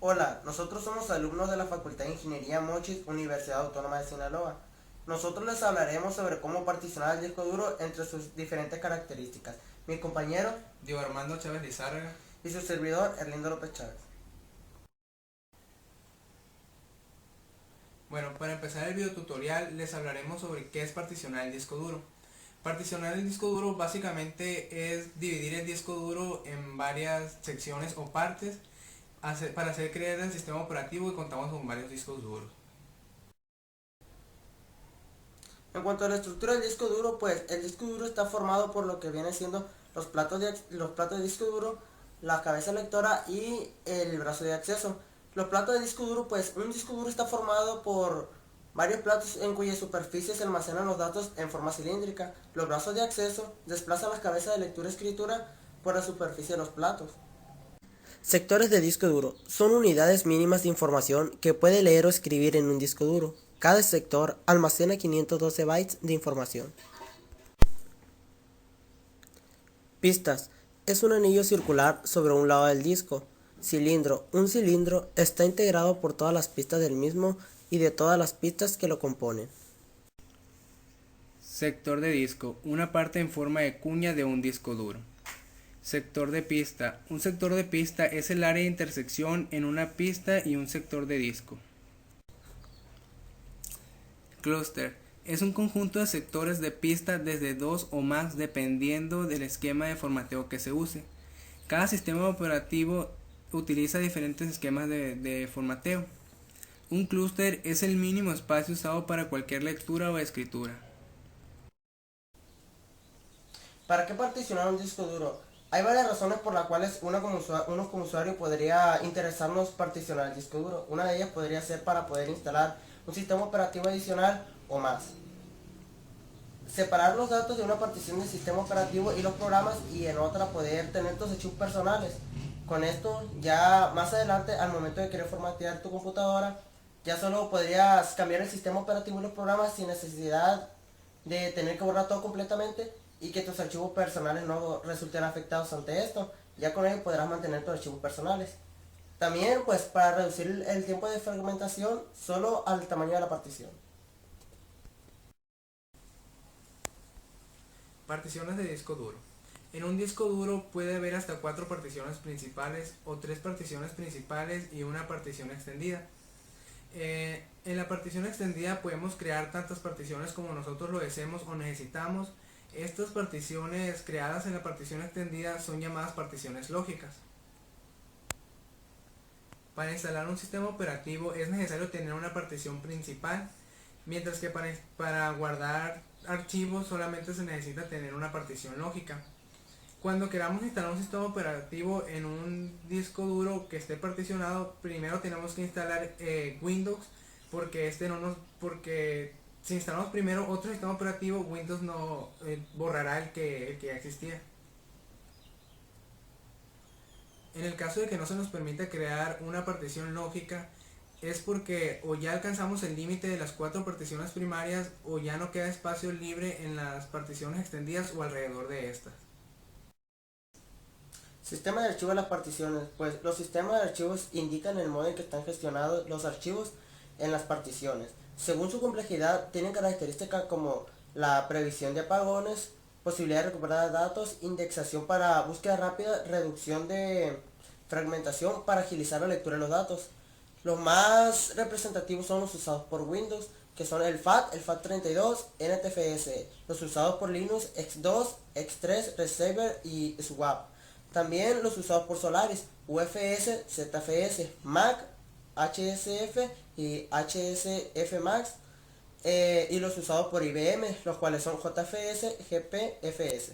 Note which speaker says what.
Speaker 1: Hola, nosotros somos alumnos de la Facultad de Ingeniería Mochis, Universidad Autónoma de Sinaloa. Nosotros les hablaremos sobre cómo particionar el disco duro entre sus diferentes características. Mi compañero
Speaker 2: Diego Armando Chávez Lizárraga.
Speaker 1: y su servidor, Erlindo López Chávez.
Speaker 2: Bueno, para empezar el video tutorial les hablaremos sobre qué es particionar el disco duro. Particionar el disco duro básicamente es dividir el disco duro en varias secciones o partes para hacer creer el sistema operativo y contamos con varios discos duros.
Speaker 1: En cuanto a la estructura del disco duro, pues el disco duro está formado por lo que viene siendo los platos de disco duro, la cabeza lectora y el brazo de acceso. Los platos de disco duro, pues un disco duro está formado por varios platos en cuyas superficies se almacenan los datos en forma cilíndrica. Los brazos de acceso desplazan las cabezas de lectura y escritura por la superficie de los platos. Sectores de disco duro son unidades mínimas de información que puede leer o escribir en un disco duro. Cada sector almacena 512 bytes de información. Pistas. Es un anillo circular sobre un lado del disco. Cilindro. Un cilindro está integrado por todas las pistas del mismo y de todas las pistas que lo componen.
Speaker 2: Sector de disco, una parte en forma de cuña de un disco duro. Sector de pista. Un sector de pista es el área de intersección en una pista y un sector de disco. Clúster. Es un conjunto de sectores de pista desde dos o más dependiendo del esquema de formateo que se use. Cada sistema operativo utiliza diferentes esquemas de formateo. Un clúster es el mínimo espacio usado para cualquier lectura o escritura.
Speaker 1: ¿Para qué particionar un disco duro? Hay varias razones por las cuales uno como usuario podría interesarnos particionar el disco duro. Una de ellas podría ser para poder instalar un sistema operativo adicional o más. Separar los datos de una partición del sistema operativo y los programas, y en otra poder tener tus archivos personales. Con esto ya más adelante, al momento de querer formatear tu computadora, ya solo podrías cambiar el sistema operativo y los programas sin necesidad de tener que borrar todo completamente y que tus archivos personales no resulten afectados ante esto. Ya con ello podrás mantener tus archivos personales. También pues para reducir el tiempo de fragmentación solo al tamaño de la partición.
Speaker 2: Particiones de disco duro. En un disco duro puede haber hasta 4 particiones principales o 3 particiones principales y una partición extendida. En la partición extendida podemos crear tantas particiones como nosotros lo deseemos o necesitamos. Estas particiones creadas en la partición extendida son llamadas particiones lógicas. Para instalar un sistema operativo es necesario tener una partición principal, mientras que para guardar archivos solamente se necesita tener una partición lógica. Cuando queramos instalar un sistema operativo en un disco duro que esté particionado, primero tenemos que instalar Windows, porque si instalamos primero otro sistema operativo, Windows no borrará el que ya existía. En el caso de que no se nos permita crear una partición lógica, es porque o ya alcanzamos el límite de las 4 particiones primarias o ya no queda espacio libre en las particiones extendidas o alrededor de estas.
Speaker 1: Sistema de archivo de las particiones. Pues los sistemas de archivos indican el modo en que están gestionados los archivos en las particiones. Según su complejidad, tienen características como la previsión de apagones, posibilidad de recuperar datos, indexación para búsqueda rápida, reducción de fragmentación para agilizar la lectura de los datos. Los más representativos son los usados por Windows, que son el FAT32, NTFS. Los usados por Linux, X2, X3, Receiver y Swap. También los usados por Solaris, UFS, ZFS, Mac, HSF y HSF Max. Y los usados por IBM, los cuales son JFS, GPFS.